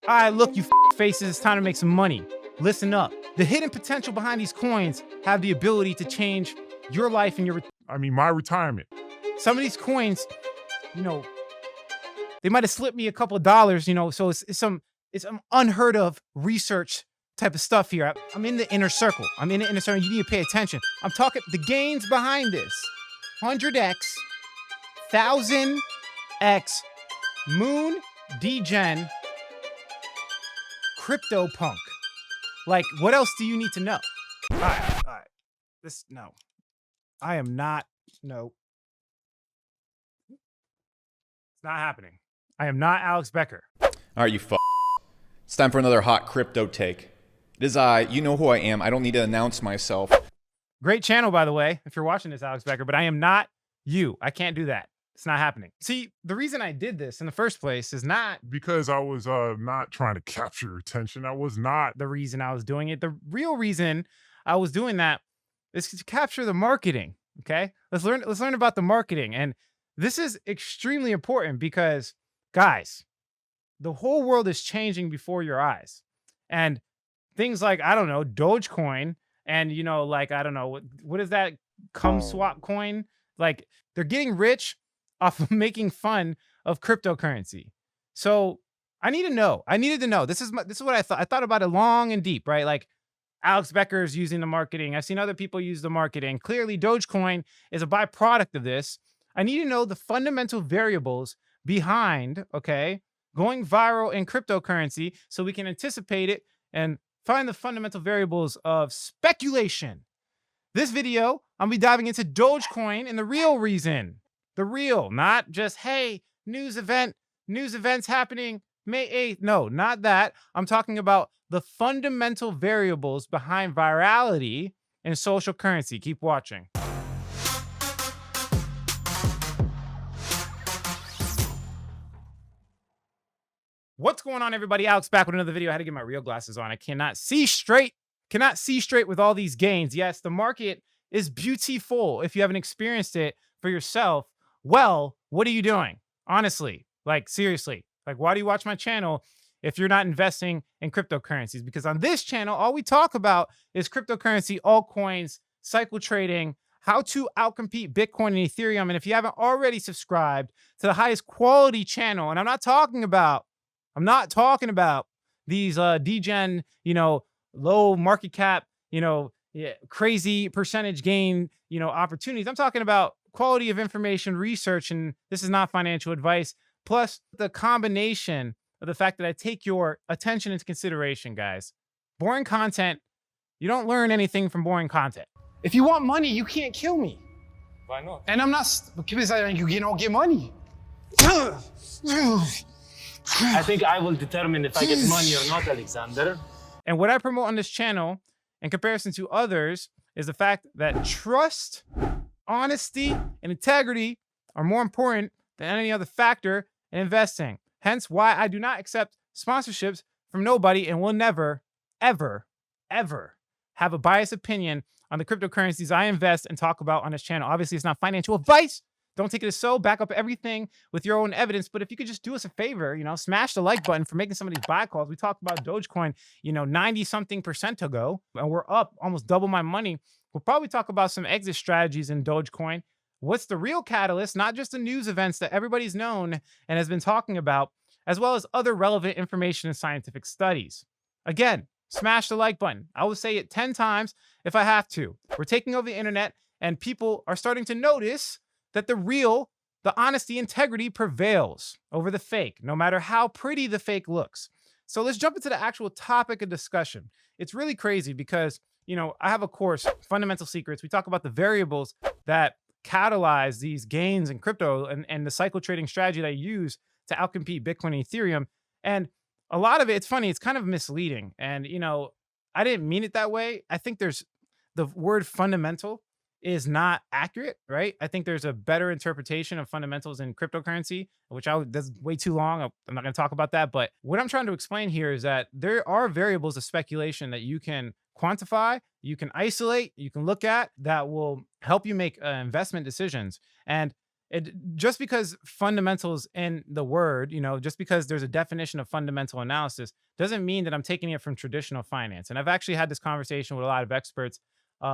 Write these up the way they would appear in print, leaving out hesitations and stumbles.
All right, look, you faces, it's time to make some money. Listen up. The hidden potential behind these coins have the ability to change your life and my retirement. some of these coins, you know, they might have slipped me a couple of dollars, so it's some unheard of research type of stuff here. I'm in the inner circle. You need to pay attention. I'm talking the gains behind this. 100x, 1000x, moon, degen, crypto punk. Like, what else do you need to know? All right. No. I am not, no. It's not happening. I am not Alex Becker. All right, you It's time for another hot crypto take. It is I. You know who I am. I don't need to announce myself. Great channel, by the way, if you're watching this, Alex Becker, but I am not you. I can't do that. It's not happening. See, the reason I did this in the first place is not Because I was not trying to capture your attention. I was not. the reason I was doing it. The real reason I was doing that is to capture the marketing. Okay, let's learn about the marketing, and this is extremely important because, guys, the whole world is changing before your eyes, and things like, I don't know, Dogecoin, and I don't know what is that swap coin? Like, they're getting rich off of making fun of cryptocurrency. So I needed to know. This is what I thought. I thought about it long and deep, right? Like, Alex Becker is using the marketing. I've seen other people use the marketing. Clearly, Dogecoin is a byproduct of this. I need to know the fundamental variables behind, going viral in cryptocurrency so we can anticipate it and find the fundamental variables of speculation. This video, I'll be diving into Dogecoin and the real reason. The real, not just, hey, news events happening May 8th. No, not that. I'm talking about the fundamental variables behind virality in social currency. Keep watching. What's going on, everybody? Alex back with another video. I had to get my real glasses on. I cannot see straight with all these gains. Yes, the market is beautiful. If you haven't experienced it for yourself, well, what are you doing? Honestly, like, seriously, like, why do you watch my channel if you're not investing in cryptocurrencies? Because on this channel, all we talk about is cryptocurrency, altcoins, cycle trading, how to outcompete Bitcoin and Ethereum. And if you haven't already subscribed to the highest quality channel, and I'm not talking about these degen, low market cap, crazy percentage gain, opportunities. I'm talking about quality of information, research, and this is not financial advice. Plus the combination of the fact that I take your attention into consideration, guys. Boring content, you don't learn anything from boring content. If you want money, you can't kill me. Why not? And I'm not, because you don't get money. I think I will determine if I get money or not, Alexander. And what I promote on this channel, in comparison to others, is the fact that trust, honesty, and integrity are more important than any other factor in investing. Hence why I do not accept sponsorships from nobody and will never, ever, ever have a biased opinion on the cryptocurrencies I invest and talk about on this channel. Obviously, it's not financial advice. Don't take it as so. Back up everything with your own evidence. But if you could just do us a favor, smash the like button for making some of these buy calls. We talked about Dogecoin, 90-something% ago, and we're up almost double my money. We'll probably talk about some exit strategies in Dogecoin. What's the real catalyst? Not just the news events that everybody's known and has been talking about, as well as other relevant information and scientific studies. Again, smash the like button. I will say it 10 times if I have to. We're taking over the internet, and people are starting to notice that the honesty, integrity prevails over the fake, no matter how pretty the fake looks. So let's jump into the actual topic of discussion. It's really crazy because, I have a course, Fundamental Secrets. We talk about the variables that catalyze these gains in crypto and the cycle trading strategy that I use to outcompete Bitcoin and Ethereum. And a lot of it, it's funny, it's kind of misleading. And, I didn't mean it that way. I think the word fundamental is not accurate, right? I think there's a better interpretation of fundamentals in cryptocurrency, that's way too long. I'm not going to talk about that. But what I'm trying to explain here is that there are variables of speculation that you can quantify, you can isolate, you can look at that will help you make investment decisions. And Just because fundamentals in the word, just because there's a definition of fundamental analysis doesn't mean that I'm taking it from traditional finance. And I've actually had this conversation with a lot of experts,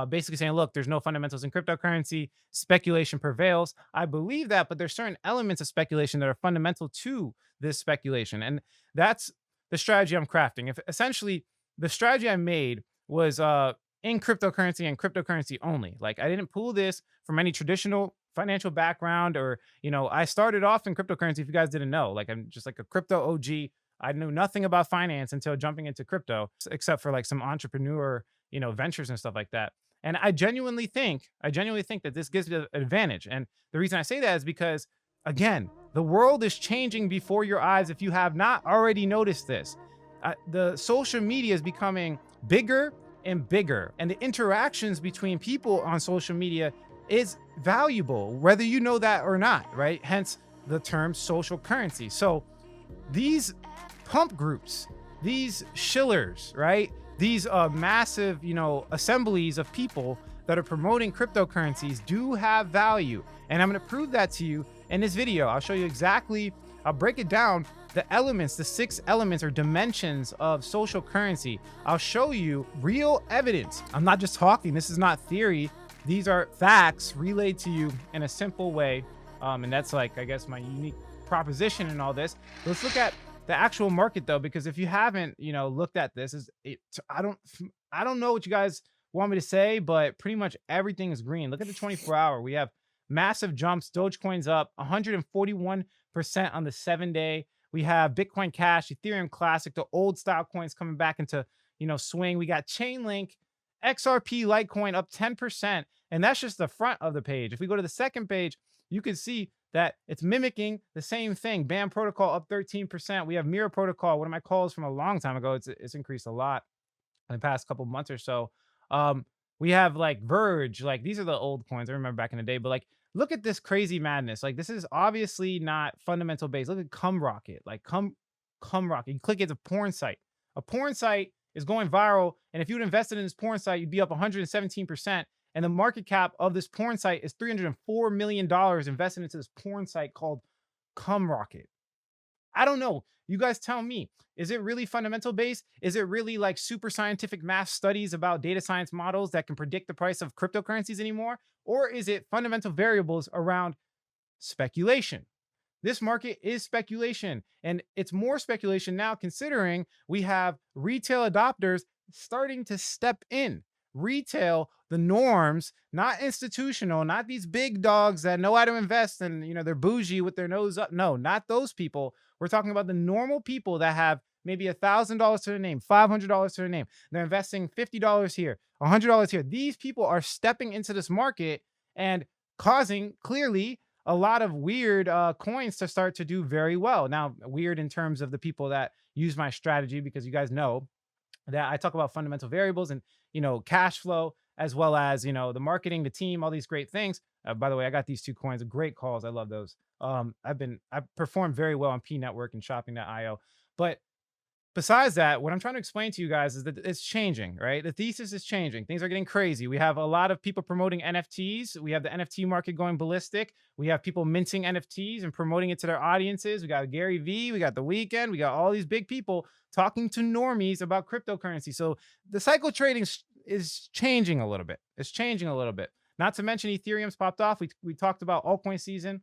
basically saying, look, there's no fundamentals in cryptocurrency. Speculation prevails. I believe that, but there's certain elements of speculation that are fundamental to this speculation. And that's the strategy I'm crafting. If essentially the strategy I made was in cryptocurrency and cryptocurrency only. Like I didn't pull this from any traditional financial background or, I started off in cryptocurrency. If you guys didn't know, like I'm just like a crypto OG. I knew nothing about finance until jumping into crypto, except for like some entrepreneur, ventures and stuff like that. And I genuinely think that this gives me an advantage. And the reason I say that is because, again, the world is changing before your eyes. If you have not already noticed this, the social media is becoming bigger and bigger, and the interactions between people on social media is valuable, whether you know that or not, right? Hence the term social currency. So these pump groups, these shillers, right? These massive, assemblies of people that are promoting cryptocurrencies do have value. And I'm going to prove that to you in this video. I'll show you exactly, I'll break it down, the elements, the 6 elements or dimensions of social currency. I'll show you real evidence. I'm not just talking. This is not theory. These are facts relayed to you in a simple way. And that's like, I guess, my unique proposition in all this. Let's look at the actual market though, because if you haven't, looked at this, I don't know what you guys want me to say, but pretty much everything is green. Look at the 24-hour. We have massive jumps. Dogecoin's up 141% on the 7-day. We have Bitcoin Cash, Ethereum Classic, the old style coins coming back into, swing. We got Chainlink, XRP Litecoin up 10%. And that's just the front of the page. If we go to the second page, you can see that it's mimicking the same thing. BAM Protocol up 13%. We have Mirror Protocol, one of my calls from a long time ago. It's increased a lot in the past couple months or so. We have like Verge, like these are the old coins I remember back in the day, but like look at this crazy madness. Like this is obviously not fundamental based. Look at Cum Rocket, like Cum Rocket. You click it's a porn site. A porn site is going viral, and if you'd invested in this porn site, you'd be up 117%. And the market cap of this porn site is $304 million invested into this porn site called Cum Rocket. I don't know. You guys tell me. Is it really fundamental based? Is it really like super scientific math studies about data science models that can predict the price of cryptocurrencies anymore? Or is it fundamental variables around speculation? This market is speculation, and it's more speculation now considering we have retail adopters starting to step in. Retail, the norms, not institutional, not these big dogs that know how to invest and they're bougie with their nose up. No, not those people. We're talking about the normal people that have maybe $1,000 to their name, $500 to their name. They're investing $50 here, $100 here. These people are stepping into this market and causing clearly a lot of weird coins to start to do very well. Now, weird in terms of the people that use my strategy, because you guys know that I talk about fundamental variables and, cash flow, as well as, the marketing, the team, all these great things. By the way, I got these 2 coins, great calls. I love those. I've performed very well on P Network and shopping.io. But besides that, what I'm trying to explain to you guys is that it's changing, right? The thesis is changing. Things are getting crazy. We have a lot of people promoting NFTs. We have the NFT market going ballistic. We have people minting NFTs and promoting it to their audiences. We got Gary Vee. We got The Weeknd. We got all these big people talking to normies about cryptocurrency. So the cycle trading is changing a little bit. It's changing a little bit. Not to mention Ethereum's popped off. We talked about altcoin season,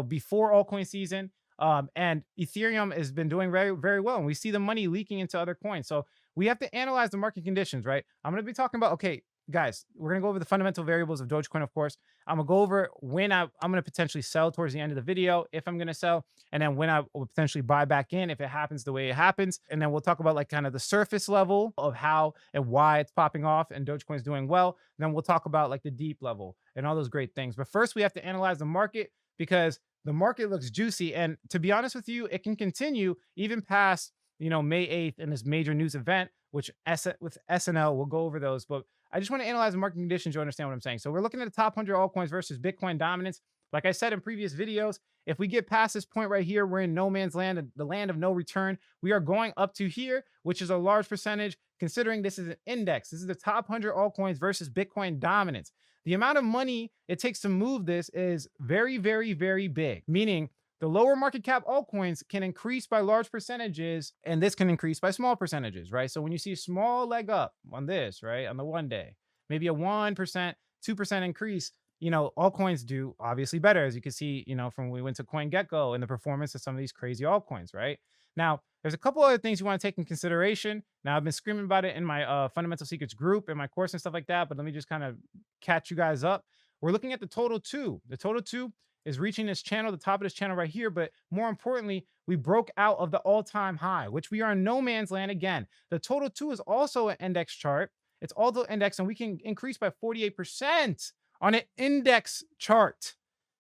before altcoin season. And Ethereum has been doing very, very well. And we see the money leaking into other coins. So we have to analyze the market conditions, right? I'm going to be talking about, okay, guys, we're going to go over the fundamental variables of Dogecoin, of course. I'm going to go over when I'm going to potentially sell towards the end of the video, if I'm going to sell, and then when I will potentially buy back in if it happens the way it happens. And then we'll talk about like kind of the surface level of how and why it's popping off and Dogecoin's doing well. And then we'll talk about like the deep level and all those great things. But first we have to analyze the market, because the market looks juicy. And to be honest with you, it can continue even past, May 8th in this major news event, which with SNL, we'll go over those. But I just want to analyze the market conditions. You understand what I'm saying? So we're looking at the top 100 altcoins versus Bitcoin dominance. Like I said in previous videos, if we get past this point right here, we're in no man's land, the land of no return. We are going up to here, which is a large percentage considering this is an index. This is the top 100 altcoins versus Bitcoin dominance. The amount of money it takes to move this is very, very, very big, meaning the lower market cap altcoins can increase by large percentages, and this can increase by small percentages, right? So when you see a small leg up on this, right, on the one day, maybe a 1%, 2% increase, you know, altcoins do obviously better, as you can see, you know, from when we went to CoinGecko and the performance of some of these crazy altcoins, right? Now, there's a couple other things you want to take in consideration. Now, I've been screaming about it in my Fundamental Secrets group, in my course and stuff like that, but let me just kind of catch you guys up. We're looking at the total two. The total two is reaching this channel, the top of this channel right here. But more importantly, we broke out of the all-time high, which we are in no man's land again. The total two is also an index chart. It's also index, and we can increase by 48% on an index chart.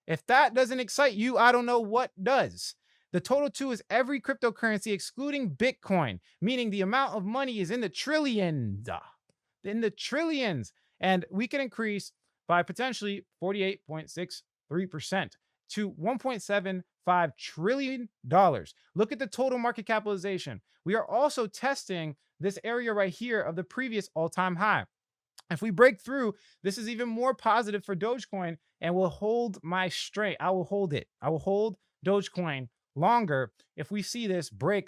If that doesn't excite you, I don't know what does. The total two is every cryptocurrency excluding Bitcoin, meaning the amount of money is in the trillions. And we can increase by potentially 48.63% to $1.75 trillion. Look at the total market capitalization. We are also testing this area right here of the previous all-time high. If we break through, this is even more positive for Dogecoin, and will hold my strength. I will hold it. I will hold Dogecoin longer if we see this break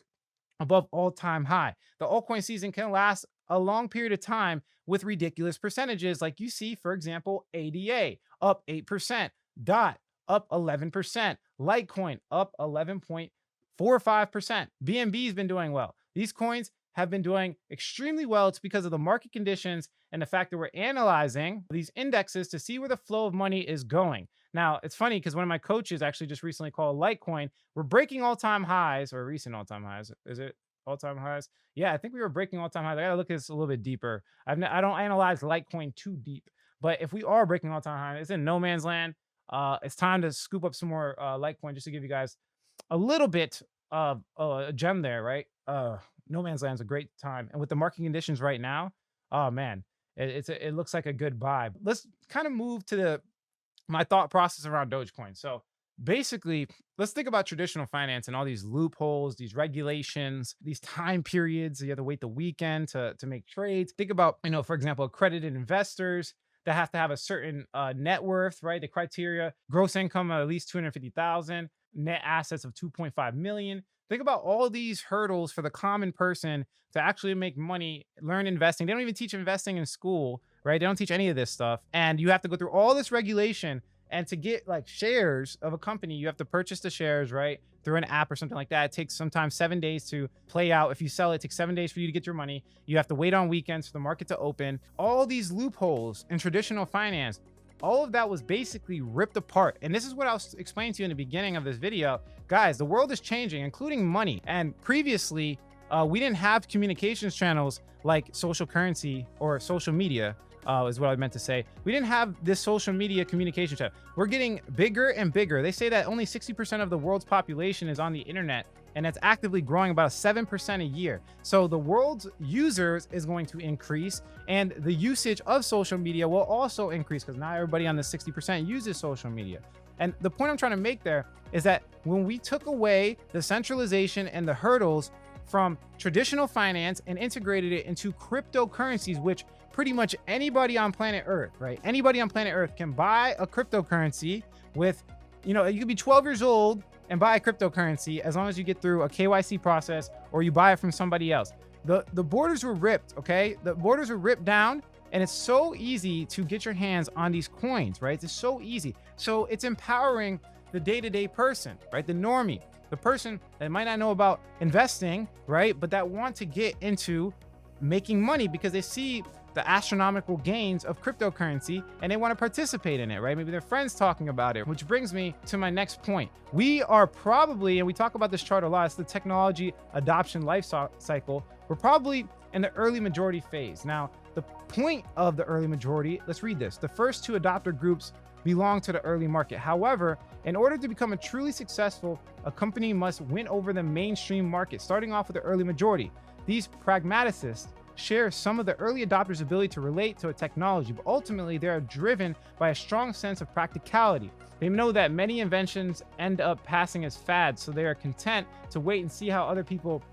above all-time high. The altcoin season can last a long period of time with ridiculous percentages, like you see, for example, ADA up 8%, DOT up 11%, Litecoin up 11.45%. BNB has been doing well. These coins have been doing extremely well. It's because of the market conditions and the fact that we're analyzing these indexes to see where the flow of money is going. Now, it's funny because one of my coaches actually just recently called Litecoin. We're breaking all-time highs, or recent all-time highs. Is it all-time highs? Yeah, I think we were breaking all-time highs. I got to look at this a little bit deeper. I don't analyze Litecoin too deep. But if we are breaking all-time highs, it's in no man's land. It's time to scoop up some more Litecoin just to give you guys a little bit of a gem there, right? No man's land is a great time. And with the market conditions right now, oh man, it looks like a good buy. Let's kind of move to my thought process around Dogecoin. So basically, let's think about traditional finance and all these loopholes, these regulations, these time periods. You have to wait the weekend to make trades. Think about, you know, for example, accredited investors that have to have a certain net worth, right? The criteria: gross income of at least 250,000, net assets of 2.5 million. Think about all these hurdles for the common person to actually make money, learn investing. They don't even teach investing in school, right? They don't teach any of this stuff. And you have to go through all this regulation. And to get like shares of a company, you have to purchase the shares, right, through an app or something like that. It takes sometimes 7 days to play out. If you sell it, it takes 7 days for you to get your money. You have to wait on weekends for the market to open. All these loopholes in traditional finance, all of that was basically ripped apart. And this is what I was explaining to you in the beginning of this video. Guys, the world is changing, including money. And previously, we didn't have communications channels like social currency or social media, is what I meant to say. We didn't have this social media communication channel. We're getting bigger and bigger. They say that only 60% of the world's population is on the internet, and it's actively growing about 7% a year. So the world's users is going to increase, and the usage of social media will also increase, because not everybody on the 60% uses social media. And the point I'm trying to make there is that when we took away the centralization and the hurdles from traditional finance and integrated it into cryptocurrencies, which pretty much anybody on planet Earth, right? Anybody on planet Earth can buy a cryptocurrency with, you know, you could be 12 years old and buy a cryptocurrency as long as you get through a KYC process or you buy it from somebody else. The borders were ripped, okay? The borders were ripped down, and it's so easy to get your hands on these coins, right? It's so easy. So it's empowering the day-to-day person, right? The normie, the person that might not know about investing, right? But that want to get into making money because they see the astronomical gains of cryptocurrency and they want to participate in it, right? Maybe their friends talking about it, which brings me to my next point. We are probably, and we talk about this chart a lot, it's the technology adoption life cycle. We're probably in the early majority phase. Now, the point of the early majority, let's read this. The first two adopter groups belong to the early market. However, in order to become a truly successful, a company must win over the mainstream market, starting off with the early majority. These pragmaticists share some of the early adopters' ability to relate to a technology, but ultimately they are driven by a strong sense of practicality. They know that many inventions end up passing as fads, so they are content to wait and see how other people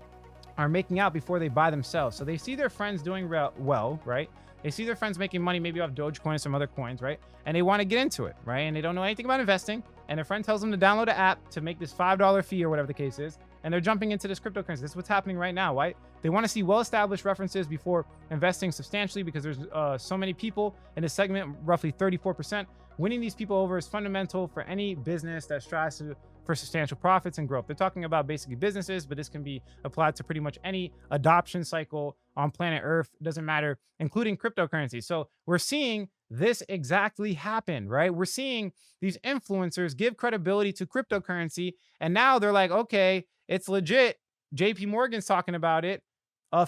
are making out before they buy themselves. So they see their friends doing well, right? They see their friends making money, maybe off Dogecoin or some other coins, right? And they want to get into it, right? And they don't know anything about investing. And their friend tells them to download an app to make this $5 fee or whatever the case is. And they're jumping into this cryptocurrency. This is what's happening right now, right? They want to see well-established references before investing substantially because there's so many people in this segment, roughly 34%. Winning these people over is fundamental for any business that strives for substantial profits and growth. They're talking about basically businesses, but this can be applied to pretty much any adoption cycle on planet Earth. It doesn't matter, including cryptocurrency. So we're seeing this exactly happen, right? We're seeing these influencers give credibility to cryptocurrency. And now they're like, okay, it's legit. JP Morgan's talking about it.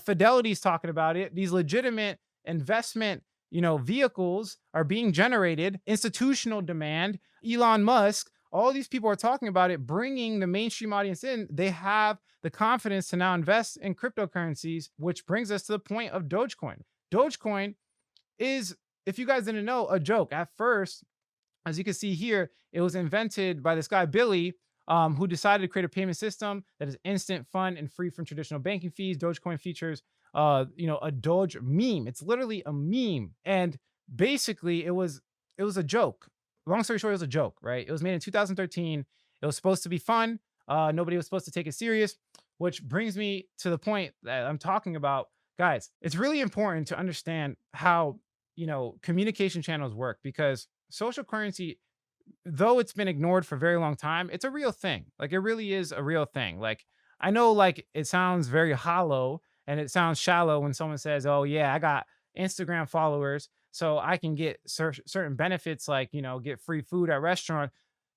Fidelity's talking about it. These legitimate investment vehicles are being generated. Institutional demand, Elon Musk, all these people are talking about it, bringing the mainstream audience in. They have the confidence to now invest in cryptocurrencies, which brings us to the point of Dogecoin. Dogecoin is, if you guys didn't know, a joke. At first, as you can see here, it was invented by this guy, Billy, who decided to create a payment system that is instant, fun, and free from traditional banking fees. Dogecoin features, a Doge meme. It's literally a meme. And basically, it was a joke. Long story short, it was a joke, right? It was made in 2013. It was supposed to be fun. Nobody was supposed to take it serious, which brings me to the point that I'm talking about. Guys, it's really important to understand how, communication channels work, because social currency, though it's been ignored for a very long time, it's a real thing. Like, it really is a real thing. Like, I know, like, it sounds very hollow and it sounds shallow when someone says, oh yeah, I got Instagram followers, so I can get certain benefits, like, get free food at restaurant.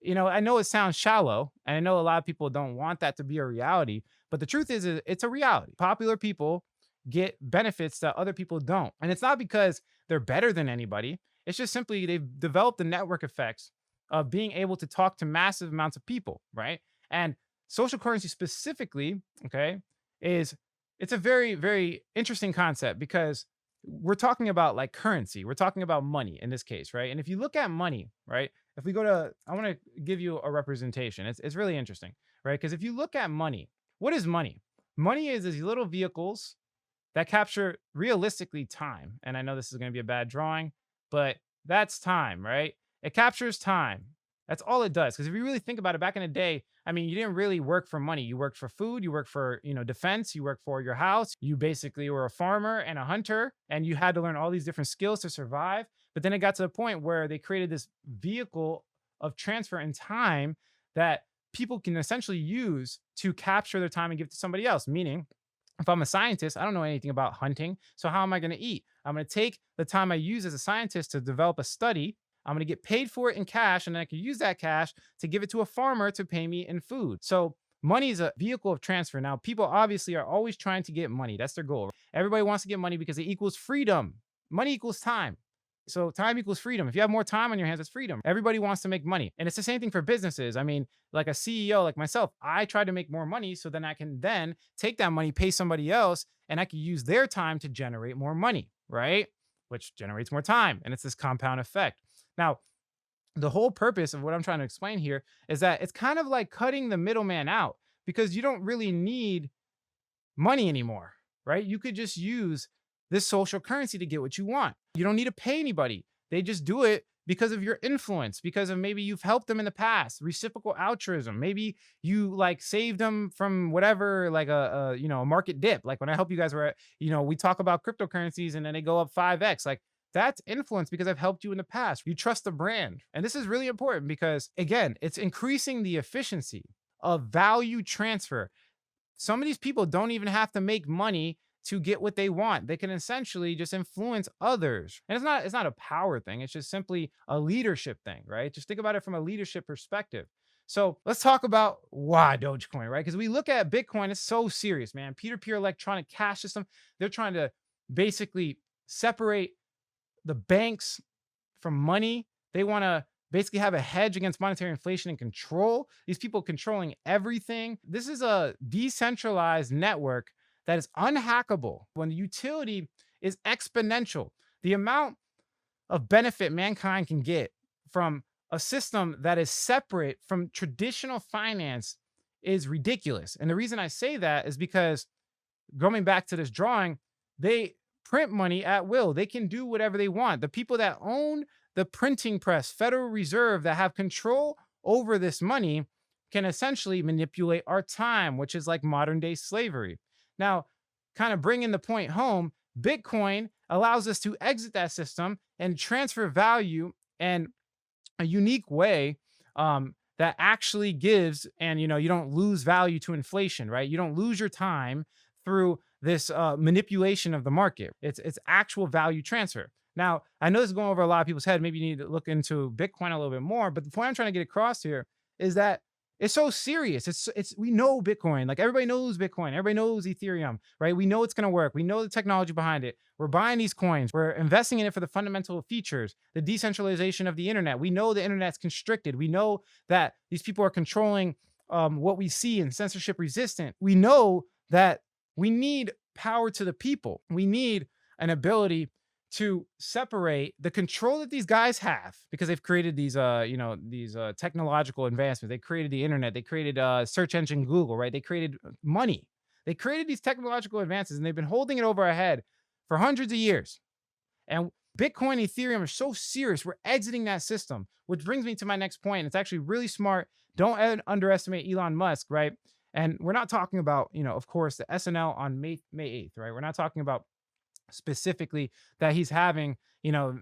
I know it sounds shallow, and I know a lot of people don't want that to be a reality, but the truth is it's a reality. Popular people get benefits that other people don't. And it's not because they're better than anybody. It's just simply they've developed the network effects of being able to talk to massive amounts of people, right? And social currency specifically, okay, it's a very, very interesting concept, because we're talking about like currency. We're talking about money in this case, right? And if you look at money, right? If we go to, I want to give you a representation. It's really interesting, right? Because if you look at money, what is money? Money is these little vehicles that capture realistically time. And I know this is going to be a bad drawing, but that's time, right? It captures time. That's all it does. Because if you really think about it, back in the day, I mean, you didn't really work for money. You worked for food. You worked for, defense. You worked for your house. You basically were a farmer and a hunter, and you had to learn all these different skills to survive. But then it got to the point where they created this vehicle of transfer in time that people can essentially use to capture their time and give to somebody else. Meaning, if I'm a scientist, I don't know anything about hunting. So how am I going to eat? I'm going to take the time I use as a scientist to develop a study. I'm going to get paid for it in cash, and then I can use that cash to give it to a farmer to pay me in food. So money is a vehicle of transfer. Now, people obviously are always trying to get money. That's their goal. Everybody wants to get money because it equals freedom. Money equals time. So time equals freedom. If you have more time on your hands, it's freedom. Everybody wants to make money. And it's the same thing for businesses. I mean, like a CEO like myself, I try to make more money so then I can then take that money, pay somebody else, and I can use their time to generate more money, right? Which generates more time. And it's this compound effect. Now, the whole purpose of what I'm trying to explain here is that it's kind of like cutting the middleman out, because you don't really need money anymore, right? You could just use this social currency to get what you want. You don't need to pay anybody. They just do it because of your influence, because of maybe you've helped them in the past, reciprocal altruism. Maybe you like saved them from whatever, like a market dip. Like when I help you guys where, we talk about cryptocurrencies and then they go up 5x, like that's influence because I've helped you in the past. You trust the brand. And this is really important because, again, it's increasing the efficiency of value transfer. Some of these people don't even have to make money to get what they want. They can essentially just influence others. And it's not a power thing. It's just simply a leadership thing, right? Just think about it from a leadership perspective. So let's talk about why Dogecoin, right? Because we look at Bitcoin, it's so serious, man. Peer-to-peer electronic cash system. They're trying to basically separate the banks from money. They want to basically have a hedge against monetary inflation and control. These people controlling everything. This is a decentralized network that is unhackable when the utility is exponential. The amount of benefit mankind can get from a system that is separate from traditional finance is ridiculous. And the reason I say that is because, going back to this drawing, they print money at will. They can do whatever they want. The people that own the printing press, Federal Reserve, that have control over this money can essentially manipulate our time, which is like modern day slavery. Now, kind of bringing the point home, Bitcoin allows us to exit that system and transfer value in a unique way that actually gives, and you don't lose value to inflation, right? You don't lose your time through this manipulation of the market. It's actual value transfer. Now, I know this is going over a lot of people's head. Maybe you need to look into Bitcoin a little bit more. But the point I'm trying to get across here is that it's so serious. We know Bitcoin. Like, everybody knows Bitcoin. Everybody knows Ethereum, right? We know it's going to work. We know the technology behind it. We're buying these coins. We're investing in it for the fundamental features, the decentralization of the internet. We know the internet's constricted. We know that these people are controlling what we see and censorship resistant. We know that we need power to the people. We need an ability to separate the control that these guys have, because they've created these technological advancements. They created the internet. They created search engine Google, right? They created money. They created these technological advances, and they've been holding it over our head for hundreds of years. And Bitcoin, Ethereum are so serious. We're exiting that system, which brings me to my next point. It's actually really smart. Don't underestimate Elon Musk, right? And we're not talking about, of course, the SNL on May 8th, right? We're not talking about specifically that he's having,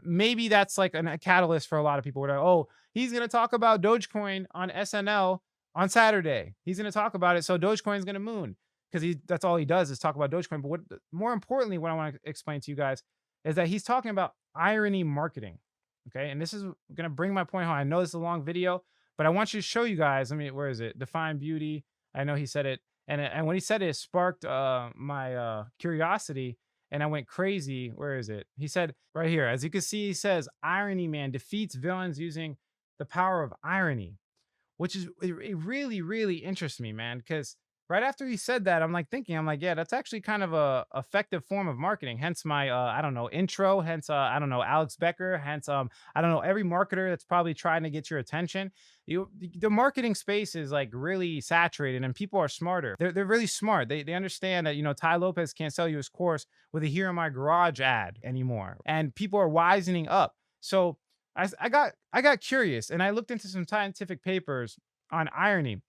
maybe that's like a catalyst for a lot of people. Where, oh, he's going to talk about Dogecoin on SNL on Saturday. He's going to talk about it. So Dogecoin is going to moon, because that's all he does is talk about Dogecoin. But more importantly, what I want to explain to you guys is that he's talking about irony marketing. Okay. And this is going to bring my point home. I know this is a long video, but I want you to show you guys. Where is it? Define beauty. I know he said it. And when he said it, it sparked my curiosity. And I went crazy. Where is it? He said right here, as you can see, he says, irony man defeats villains using the power of irony, which is, it really, really interests me, man. Because right after he said that, I'm like, yeah, that's actually kind of a effective form of marketing. Hence my, intro. Hence, Alex Becker. Hence, every marketer that's probably trying to get your attention. The marketing space is like really saturated, and people are smarter. They're really smart. They understand that, Tai Lopez can't sell you his course with a "Here in My Garage" ad anymore, and people are wisening up. So I got curious, and I looked into some scientific papers on irony.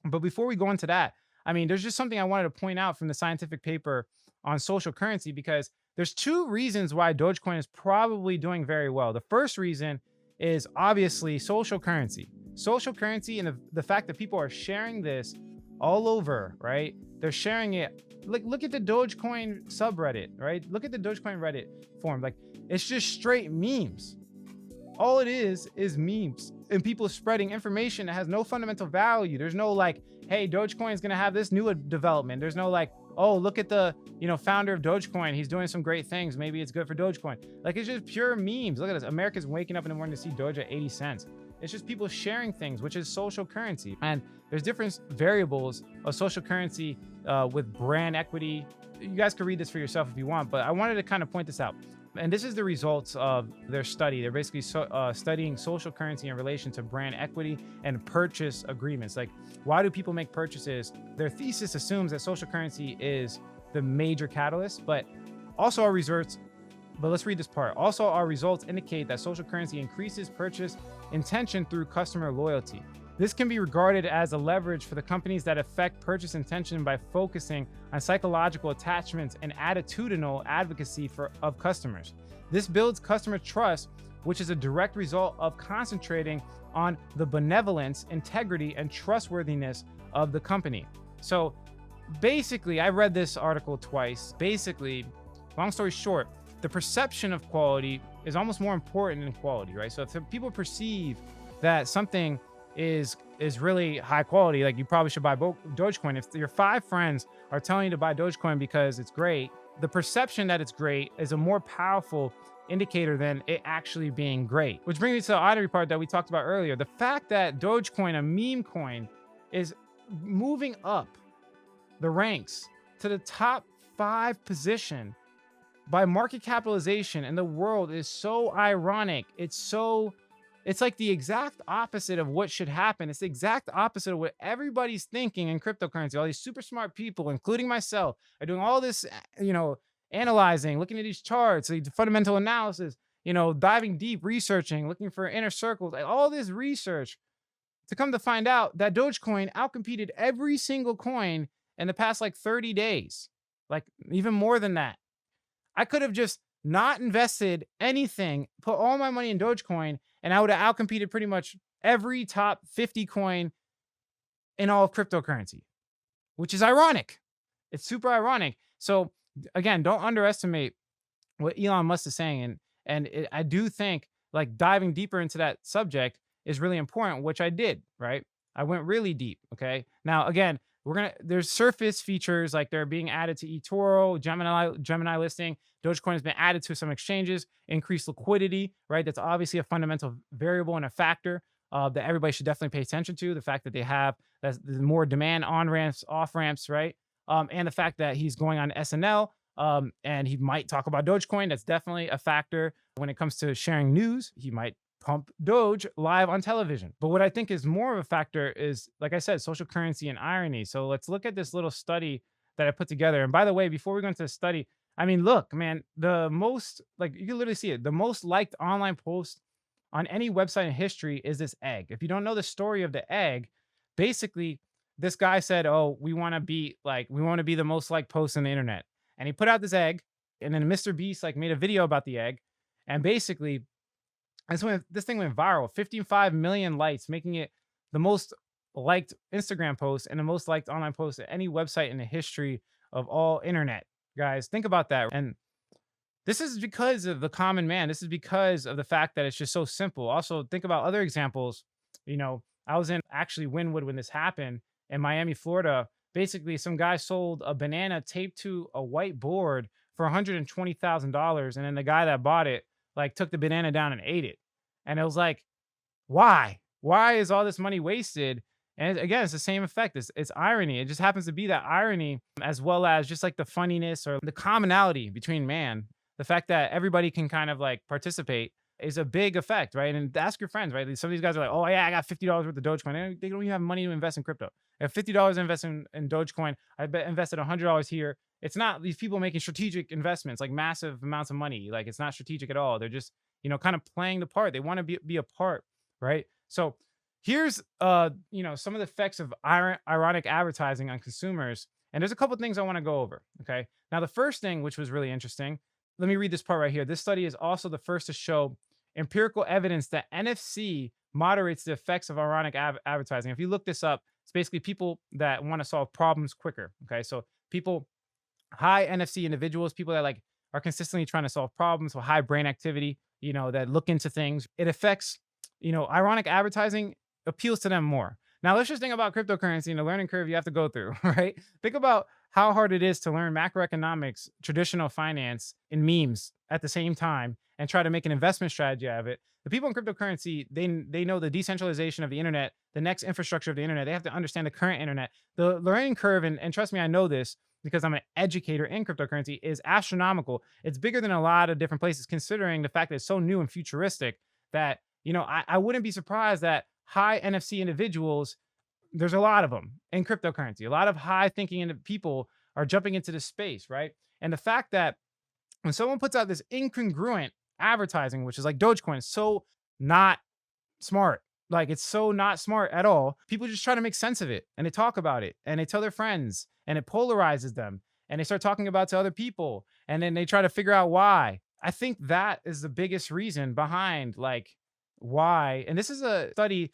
But before we go into that, there's just something I wanted to point out from the scientific paper on social currency, because there's two reasons why Dogecoin is probably doing very well. The first reason is obviously social currency. Social currency, and the fact that people are sharing this all over, right? They're sharing it. Look at the Dogecoin subreddit, right? Look at the Dogecoin Reddit forum. Like, it's just straight memes. All it is memes, and people spreading information that has no fundamental value. There's no like, hey, Dogecoin is going to have this new development. There's no like, oh, look at the, founder of Dogecoin. He's doing some great things. Maybe it's good for Dogecoin. Like, it's just pure memes. Look at this. America's waking up in the morning to see Doge at 80 cents. It's just people sharing things, which is social currency. And there's different variables of social currency with brand equity. You guys can read this for yourself if you want, but I wanted to kind of point this out. And this is the results of their study. They're basically studying social currency in relation to brand equity and purchase agreements. Like, why do people make purchases? Their thesis assumes that social currency is the major catalyst, but also our results. But let's read this part. Also, our results indicate that social currency increases purchase intention through customer loyalty. This can be regarded as a leverage for the companies that affect purchase intention by focusing on psychological attachments and attitudinal advocacy of customers. This builds customer trust, which is a direct result of concentrating on the benevolence, integrity, and trustworthiness of the company. So basically, I read this article twice. Basically, long story short, the perception of quality is almost more important than quality, right? So if people perceive that something is really high quality, like, you probably should buy Dogecoin. If your 5 friends are telling you to buy Dogecoin because it's great, the perception that it's great is a more powerful indicator than it actually being great. Which brings me to the irony part that we talked about earlier. The fact that Dogecoin, a meme coin, is moving up the ranks to the top 5 position by market capitalization in the world is so ironic. It's like the exact opposite of what should happen. It's the exact opposite of what everybody's thinking in cryptocurrency. All these super smart people, including myself, are doing all this, analyzing, looking at these charts, the fundamental analysis, diving deep, researching, looking for inner circles, like all this research to come to find out that Dogecoin outcompeted every single coin in the past like 30 days, like even more than that. I could have just not invested anything, put all my money in Dogecoin, and I would have outcompeted pretty much every top 50 coin in all of cryptocurrency, which is ironic. It's super ironic. So again, don't underestimate what Elon Musk is saying. I do think like diving deeper into that subject is really important, which I did, right? I went really deep. Okay. Now, again, there's surface features like they're being added to eToro, Gemini listing. Dogecoin has been added to some exchanges, increased liquidity, right? That's obviously a fundamental variable and a factor that everybody should definitely pay attention to. The fact that they have there's more demand on ramps, off ramps, right? And the fact that he's going on SNL and he might talk about Dogecoin. That's definitely a factor when it comes to sharing news. He might pump Doge live on television. But what I think is more of a factor is, like I said, social currency and irony. So let's look at this little study that I put together. And by the way, before we go into the study, I mean, look, man, the most, like you can literally see it, the most liked online post on any website in history is this egg. If you don't know the story of the egg, basically this guy said, oh, we want to be the most liked post on the internet. And he put out this egg, and then Mr. Beast like made a video about the egg. And basically this thing went viral, 55 million likes, making it the most liked Instagram post and the most liked online post at any website in the history of all internet. Guys, think about that. And this is because of the common man. This is because of the fact that it's just so simple. Also, think about other examples. I was in actually Wynwood when this happened in Miami, Florida. Basically, some guy sold a banana taped to a white board for $120,000. And then the guy that bought it like took the banana down and ate it. And it was like, why? Why is all this money wasted? And again, it's the same effect. It's irony. It just happens to be that irony as well as just like the funniness or the commonality between man. The fact that everybody can kind of like participate is a big effect, right? And ask your friends, right? Some of these guys are like, oh yeah, I got $50 worth of Dogecoin. They don't even have money to invest in crypto. I have $50 to invest in Dogecoin. I invested $100 here. It's not these people making strategic investments, like massive amounts of money. Like it's not strategic at all. They're just, kind of playing the part. They want to be a part, right? So here's, some of the effects of ironic advertising on consumers. And there's a couple of things I want to go over, okay? Now, the first thing, which was really interesting, let me read this part right here. This study is also the first to show empirical evidence that NFC moderates the effects of ironic advertising. If you look this up, it's basically people that want to solve problems quicker, okay? So high NFC individuals, people that like are consistently trying to solve problems with high brain activity, that look into things. It affects, ironic advertising appeals to them more. Now, let's just think about cryptocurrency and the learning curve you have to go through, right? Think about how hard it is to learn macroeconomics, traditional finance, and memes at the same time and try to make an investment strategy out of it. The people in cryptocurrency, they know the decentralization of the internet, the next infrastructure of the internet. They have to understand the current internet. The learning curve, and trust me, I know this because I'm an educator in cryptocurrency, is astronomical. It's bigger than a lot of different places, considering the fact that it's so new and futuristic that, I wouldn't be surprised that high NFC individuals, there's a lot of them in cryptocurrency. A lot of high thinking people are jumping into this space, right? And the fact that when someone puts out this incongruent advertising, which is like Dogecoin, is so not smart. Like it's so not smart at all. People just try to make sense of it and they talk about it and they tell their friends and it polarizes them and they start talking about it to other people and then they try to figure out why. I think that is the biggest reason behind like why. And this is a study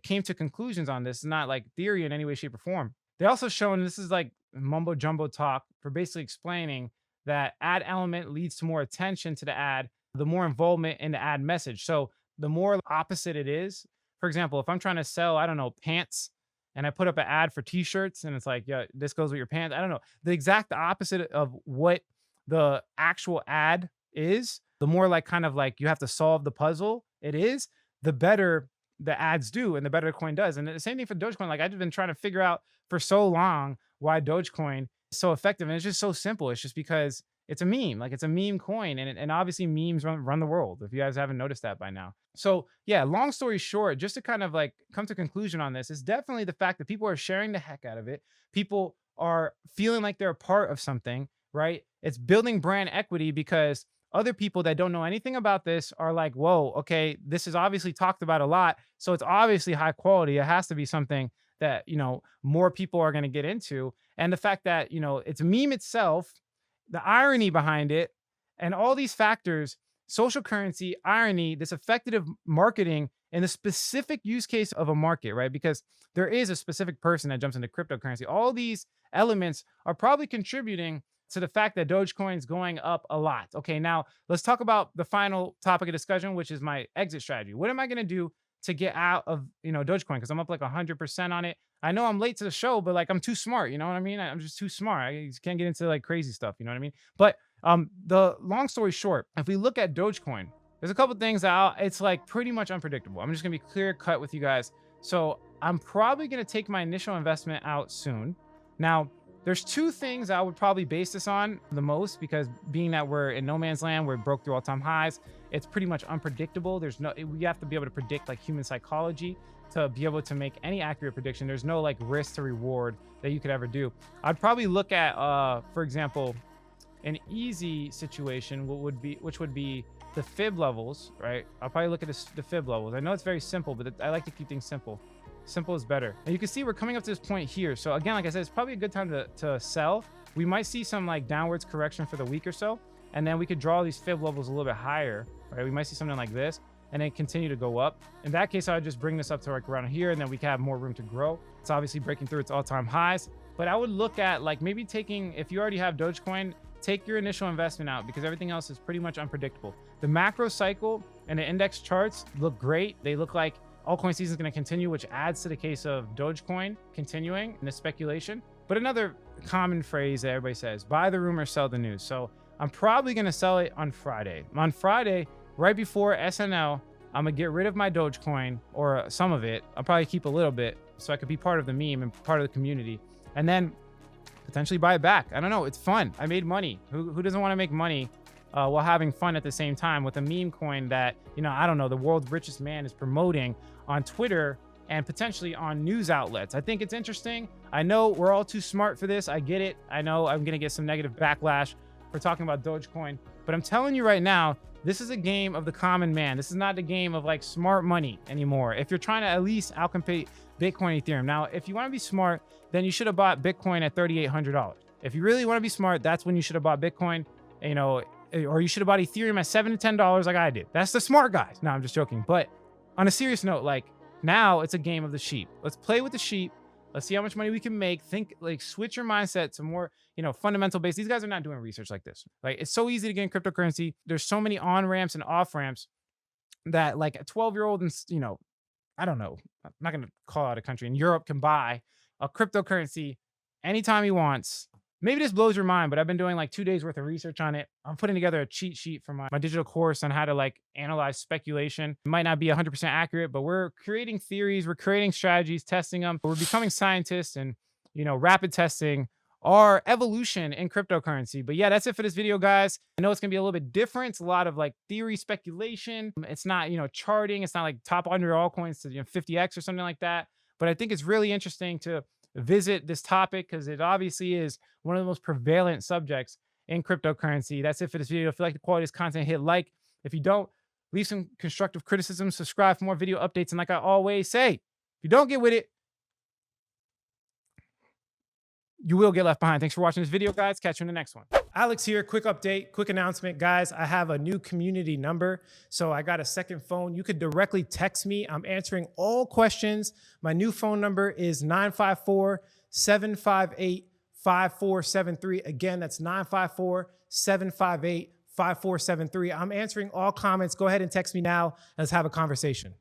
came to conclusions on this. It's not like theory in any way, shape, or form. They also shown this is like mumbo jumbo talk for basically explaining that ad element leads to more attention to the ad, the more involvement in the ad message. So the more opposite it is, for example, if I'm trying to sell, I don't know, pants, and I put up an ad for t-shirts and it's like, yeah, this goes with your pants. I don't know. The exact opposite of what the actual ad is, the more like kind of like you have to solve the puzzle it is, the better the ads do and the better the coin does. And the same thing for Dogecoin. Like I've been trying to figure out for so long why Dogecoin is so effective. And it's just so simple. It's just because it's a meme. Like it's a meme coin. And obviously memes run the world, if you guys haven't noticed that by now. So yeah, long story short, just to kind of like come to conclusion on this, is definitely the fact that people are sharing the heck out of it. People are feeling like they're a part of something, right? it's building brand equity because other people that don't know anything about this are like, whoa, okay, this is obviously talked about a lot. So it's obviously high quality. It has to be something that, more people are going to get into. And the fact that, it's a meme itself, the irony behind it, and all these factors, social currency, irony, this effective marketing, and the specific use case of a market, right? Because there is a specific person that jumps into cryptocurrency. All these elements are probably contributing to the fact that Dogecoin is going up a lot. Okay, now let's talk about the final topic of discussion, which is my exit strategy. What am I going to do to get out of, Dogecoin? Because I'm up like 100% on it. I know I'm late to the show, but like I'm too smart. You know what I mean? I'm just too smart. I just can't get into like crazy stuff. You know what I mean? But the long story short, if we look at Dogecoin, there's a couple things that it's like pretty much unpredictable. I'm just gonna be clear cut with you guys. So I'm probably gonna take my initial investment out soon. Now, there's two things I would probably base this on the most, because being that we're in no man's land, we're broke through all-time highs, it's pretty much unpredictable. We have to be able to predict like human psychology to be able to make any accurate prediction. There's no like risk to reward that you could ever do. I'd probably look at, for example, an easy situation, which would be the fib levels, right? I'll probably look at the fib levels. I know it's very simple, but I like to keep things simple. Simple is better. And you can see we're coming up to this point here. So again, like I said, it's probably a good time to sell. We might see some like downwards correction for the week or so, and then we could draw these fib levels a little bit higher, right? We might see something like this and then continue to go up. In that case, I would just bring this up to like around here, and then we can have more room to grow. It's obviously breaking through its all-time highs, but I would look at like maybe taking, if you already have Dogecoin, take your initial investment out, because everything else is pretty much unpredictable. The macro cycle and the index charts look great. They look like altcoin season is going to continue, which adds to the case of Dogecoin continuing in the speculation. But another common phrase that everybody says, buy the rumor, sell the news. So I'm probably going to sell it on Friday. On Friday, right before SNL, I'm going to get rid of my Dogecoin, or some of it. I'll probably keep a little bit so I could be part of the meme and part of the community. And then potentially buy it back. I don't know. It's fun. I made money. Who doesn't want to make money while having fun at the same time with a meme coin that, I don't know, the world's richest man is promoting on Twitter and potentially on news outlets. I think it's interesting. I know we're all too smart for this. I get it. I know I'm going to get some negative backlash for talking about Dogecoin, but I'm telling you right now, this is a game of the common man. This is not the game of like smart money anymore. If you're trying to at least outcompete Bitcoin, Ethereum. Now, if you want to be smart, then you should have bought Bitcoin at $3,800. If you really want to be smart, that's when you should have bought Bitcoin, or you should have bought Ethereum at $7 to $10 like I did. That's the smart guys. No, I'm just joking. But on a serious note, like now it's a game of the sheep. Let's play with the sheep. Let's see how much money we can make. Think like switch your mindset to more, fundamental base. These guys are not doing research like this. Like it's so easy to get in cryptocurrency. There's so many on ramps and off ramps that like a 12-year-old and, I don't know, I'm not going to call out a country in Europe can buy a cryptocurrency anytime he wants. Maybe this blows your mind, but I've been doing like 2 days worth of research on it. I'm putting together a cheat sheet for my digital course on how to like analyze speculation. It might not be 100% accurate, but we're creating theories, we're creating strategies, testing them. We're becoming scientists and, rapid testing our evolution in cryptocurrency. But yeah, that's it for this video, guys. I know it's gonna be a little bit different. It's a lot of like theory speculation. It's not, charting. It's not like top 100 altcoins to 50x or something like that. But I think it's really interesting to visit this topic because it obviously is one of the most prevalent subjects in cryptocurrency. That's it for this video. If you like the quality of this content, hit like. If you don't, leave some constructive criticism, subscribe for more video updates. And like I always say, if you don't get with it, you will get left behind. Thanks for watching this video, guys. Catch you in the next one. Alex here. Quick update, quick announcement, guys. I have a new community number. So I got a second phone. You could directly text me. I'm answering all questions. My new phone number is 954-758-5473. Again, that's 954-758-5473. I'm answering all comments. Go ahead and text me now. Let's have a conversation.